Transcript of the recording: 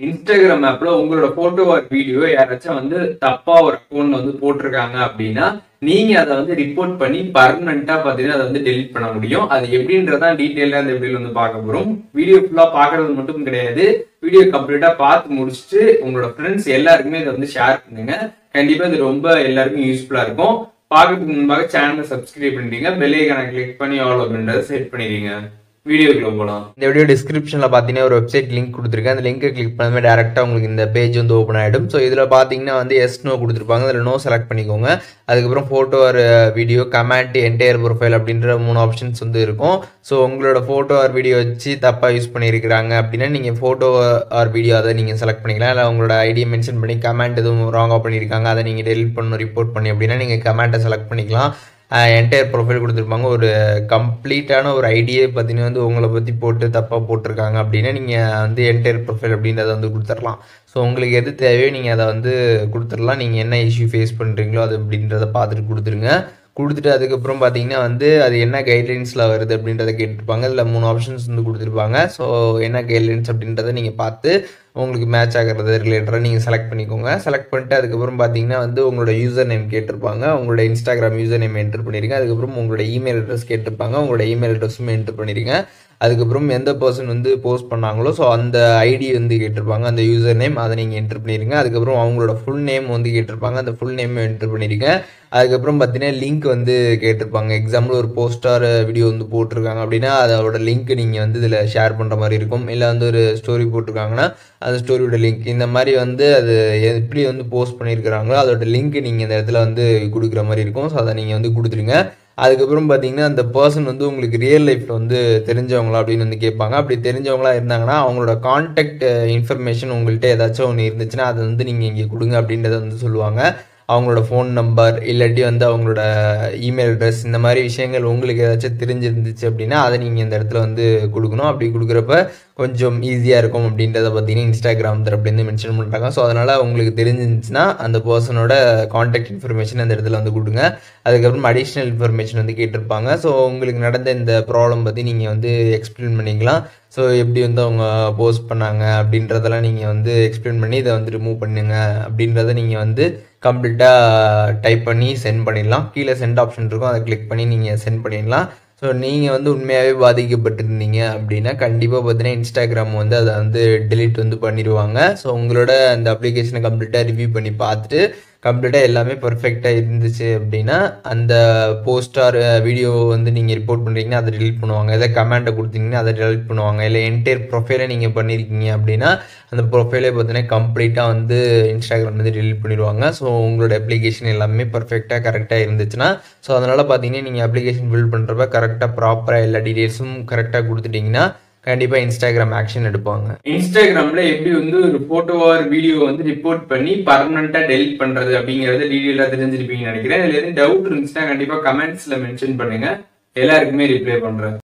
Instagram ஆப்ல உங்களோட photo or video யாராச்சும் வந்து தப்பா ஒரு அக்கௌண்ட் வந்து போட்டிருக்காங்க அப்படின்னா நீங்க அதை வந்து ரிப்போர்ட் பண்ணி பர்மனண்டா பாத்தீங்கன்னா அதை வந்து டெலிட் பண்ண முடியும். அது எப்படின்றதான் டீட்டெயிலா இந்த வீடியோல வந்து பார்க்க போறோம். வீடியோ ஃபுல்லா பாக்குறது மட்டும் கிடையாது, வீடியோ கம்ப்ளீட்டா பார்த்து முடிச்சுட்டு உங்களோட ஃப்ரெண்ட்ஸ் எல்லாருக்குமே இதை வந்து ஷேர் பண்ணுங்க. கண்டிப்பா இது ரொம்ப எல்லாருக்கும் யூஸ்ஃபுல்லா இருக்கும். பார்க்கறதுக்கு முன்பாக சேனலை சப்ஸ்கிரைப் பண்ணிட்டீங்க, பெல் ஐகானை கிளிக் பண்ணி ஆல் அப்படின்றத செட் பண்ணிடுங்க. வீடியோக்குள்ள போகலாம். இந்த வீடியோ டிஸ்கிரிப்ஷன்ல பாத்தீங்கன்னா ஒரு வெப்சைட் லிங்க் கொடுத்துருக்கேன். அந்த லிங்கை கிளிக் பண்ணாம டேரக்டா உங்களுக்கு இந்த பேஜ் வந்து ஓப்பன் ஆயிடும். ஸோ இதுல பாத்தீங்கன்னா வந்து எஸ் நோ கொடுத்துருப்பாங்க. அதுல நோ செலக்ட் பண்ணிக்கோங்க. அதுக்கப்புறம் photo or video, comment, entire profile அப்படின்ற 3 ஆப்ஷன்ஸ் வந்து இருக்கும். ஸோ உங்களோட போட்டோ ஆர் வீடியோ வச்சு தப்பா யூஸ் பண்ணியிருக்கிறாங்க அப்படின்னா நீங்க போட்டோ ஆர் வீடியோ அதை நீங்க செலக்ட் பண்ணிக்கலாம். இல்லை உங்களோட ஐடியை மென்ஷன் பண்ணி கமெண்ட் எதுவும் ராங்கா பண்ணியிருக்காங்க அதை நீங்க டெலிட் பண்ணணும், ரிப்போர்ட் பண்ணி அப்படின்னா நீங்க கமெண்ட்டை செலக்ட் பண்ணிக்கலாம். என்டையர் ப்ரொஃபைல் கொடுத்துருப்பாங்க. ஒரு கம்ப்ளீட்டான ஒரு ஐடியை பார்த்தீங்கன்னா வந்து உங்களை பற்றி போட்டு தப்பாக போட்டிருக்காங்க அப்படின்னா நீங்கள் வந்து என்டையர் ப்ரொஃபைல் அப்படின்றத வந்து கொடுத்துடலாம். ஸோ உங்களுக்கு எது தேவையோ நீங்கள் அதை வந்து கொடுத்துடலாம். நீங்கள் என்ன இஷ்யூ ஃபேஸ் பண்ணுறீங்களோ அது அப்படின்றத பார்த்துட்டு கொடுத்துருங்க. கொடுத்துட்டு அதுக்கப்புறம் பார்த்தீங்கன்னா வந்து அது என்ன கைட்லைன்ஸில் வருது அப்படின்றத கேட்டிருப்பாங்க. இதில் 3 ஆப்ஷன்ஸ் வந்து கொடுத்துருப்பாங்க. ஸோ என்ன கைட்லைன்ஸ் அப்படின்றத நீங்கள் பார்த்து உங்களுக்கு மேட்ச் ஆகிறது ரிலேட்டடாக நீங்கள் செலக்ட் பண்ணிக்கோங்க. செலக்ட் பண்ணிட்டு அதுக்கப்புறம் பார்த்தீங்கன்னா வந்து உங்களோட யூசர் நேம் கேட்டிருப்பாங்க. உங்களோட இன்ஸ்டாகிராம் யூசர் நேம் என்ட்ரு பண்ணிடுங்க. அதுக்கப்புறம் உங்களோட இமெயில் அட்ரஸ் கேட்டிருப்பாங்க. உங்களோட இமெயில் அட்ரஸும் என்ட்ரு பண்ணிடுங்க. அதுக்கப்புறம் எந்த பர்சன் வந்து போஸ்ட் பண்ணாங்களோ ஸோ அந்த ஐடி வந்து கேட்டிருப்பாங்க, அந்த யூசர் நேம் அதை நீங்கள் என்ட்ரு பண்ணிடுங்க. அதுக்கப்புறம் அவங்களோட ஃபுல் நேம் வந்து கேட்டிருப்பாங்க, அந்த ஃபுல் நேம் என்ட்ரு பண்ணிடுங்க. அதுக்கப்புறம் பார்த்தீங்கன்னா லிங்க் வந்து கேட்டிருப்பாங்க. எக்ஸாம்பிள் ஒரு போஸ்டார் வீடியோ வந்து போட்டிருக்காங்க அப்படின்னா அதோட லிங்க் நீங்கள் வந்து இதில் ஷேர் பண்ணுற மாதிரி இருக்கும். இல்லை வந்து ஒரு ஸ்டோரி போட்டிருக்காங்கன்னா அந்த ஸ்டோரியோட லிங்க், இந்த மாதிரி வந்து அது எப்படி வந்து போஸ்ட் பண்ணியிருக்கிறாங்களோ அதோட லிங்க் நீங்கள் இந்த இடத்துல வந்து கொடுக்குற மாதிரி இருக்கும். ஸோ அதை நீங்கள் வந்து கொடுத்துருங்க. அதுக்கப்புறம் பார்த்தீங்கன்னா அந்த பர்சன் வந்து உங்களுக்கு ரியல் லைஃப்பில் வந்து தெரிஞ்சவங்களா அப்படின்னு வந்து கேட்பாங்க. அப்படி தெரிஞ்சவங்களா இருந்தாங்கன்னா அவங்களோட கான்டாக்ட் இன்ஃபர்மேஷன் உங்கள்கிட்ட ஏதாச்சும் ஒன்று இருந்துச்சுன்னா அதை வந்து நீங்கள் இங்கே கொடுங்க அப்படின்றத வந்து சொல்லுவாங்க. அவங்களோட ஃபோன் நம்பர் இல்லாட்டி வந்து அவங்களோட இமெயில் அட்ரஸ் இந்த மாதிரி விஷயங்கள் உங்களுக்கு ஏதாச்சும் தெரிஞ்சிருந்துச்சு அப்படின்னா அதை நீங்கள் இந்த இடத்துல வந்து கொடுக்கணும். அப்படி கொடுக்குறப்ப கொஞ்சம் ஈஸியாக இருக்கும் அப்படின்றத பார்த்தீங்கன்னா இன்ஸ்டாகிராம் தரப்புலேருந்து மென்ஷன் பண்ணுறாங்க. ஸோ அதனால் உங்களுக்கு தெரிஞ்சிருந்துச்சுன்னா அந்த பர்சனோட கான்டாக்ட் இன்ஃபர்மேஷன் அந்த இடத்துல வந்து கொடுங்க. அதுக்கப்புறம் அடிஷ்னல் இன்ஃபர்மேஷன் வந்து கேட்டிருப்பாங்க. ஸோ உங்களுக்கு நடந்த இந்த ப்ராப்ளம் பற்றி நீங்கள் வந்து எக்ஸ்பிளைன் பண்ணிக்கலாம். ஸோ எப்படி வந்து அவங்க போஸ்ட் பண்ணாங்க அப்படின்றதெல்லாம் நீங்கள் வந்து எக்ஸ்பிளைன் பண்ணி இதை வந்து ரிமூவ் பண்ணுங்க அப்படின்றத நீங்கள் வந்து கம்ப்ளீட்டாக டைப் பண்ணி சென்ட் பண்ணிடலாம். கீழே சென்ட் ஆப்ஷன் இருக்கும், அதை கிளிக் பண்ணி நீங்கள் சென்ட் பண்ணிடலாம். ஸோ நீங்கள் வந்து உண்மையாகவே பாதிக்கப்பட்டிருந்தீங்க அப்படின்னா கண்டிப்பாக பார்த்தீங்கன்னா இன்ஸ்டாகிராம் வந்து அதை வந்து டெலிட் வந்து பண்ணிடுவாங்க. ஸோ உங்களோட அந்த அப்ளிகேஷனை கம்ப்ளீட்டாக ரிவ்யூ பண்ணி பார்த்துட்டு கம்ப்ளீட்டாக எல்லாமே பர்ஃபெக்டாக இருந்துச்சு அப்படின்னா அந்த போஸ்டார் வீடியோ வந்து நீங்கள் ரிப்போர்ட் பண்ணுறீங்கன்னா அதை டெலிட் பண்ணுவாங்க. எதாவது கமெண்ட்டை கொடுத்தீங்கன்னா அதை டெலிட் பண்ணுவாங்க. இல்லை என்டையர் ப்ரொஃபைலை நீங்கள் பண்ணியிருக்கீங்க அப்படின்னா அந்த ப்ரொஃபைலே பார்த்தீங்கன்னா கம்ப்ளீட்டாக வந்து இன்ஸ்டாகிராம் வந்து டெலிட் பண்ணிடுவாங்க. ஸோ உங்களோட அப்ளிகேஷன் எல்லாமே பர்ஃபெக்டாக கரெக்டாக இருந்துச்சுன்னா ஸோ அதனால் பார்த்தீங்கன்னா நீங்கள் அப்ளிகேஷன் பில்ட் பண்ணுறப்ப கரெக்டாக ப்ராப்பராக எல்லா டீட்டெயில்ஸும் கரெக்டாக கொடுத்துட்டிங்கன்னா கண்டிப்பா இன்ஸ்டாகிராம் ஆக்ஷன் எடுப்பாங்க. இன்ஸ்டாகிராம்ல எப்படி வந்து ஒரு போட்டோ ஆர் வீடியோ வந்து ரிப்போர்ட் பண்ணி பர்மனண்டா டெலிட் பண்றது அப்படிங்கறது டீடைலா தெரிஞ்சிருப்பீங்கன்னு நினைக்கிறேன். இதுல எதுவும் டவுட் இருந்துச்சுன்னா கண்டிப்பா கமெண்ட்ஸ்ல மென்ஷன் பண்ணுங்க, எல்லாருக்குமே ரிப்ளை பண்றேன்.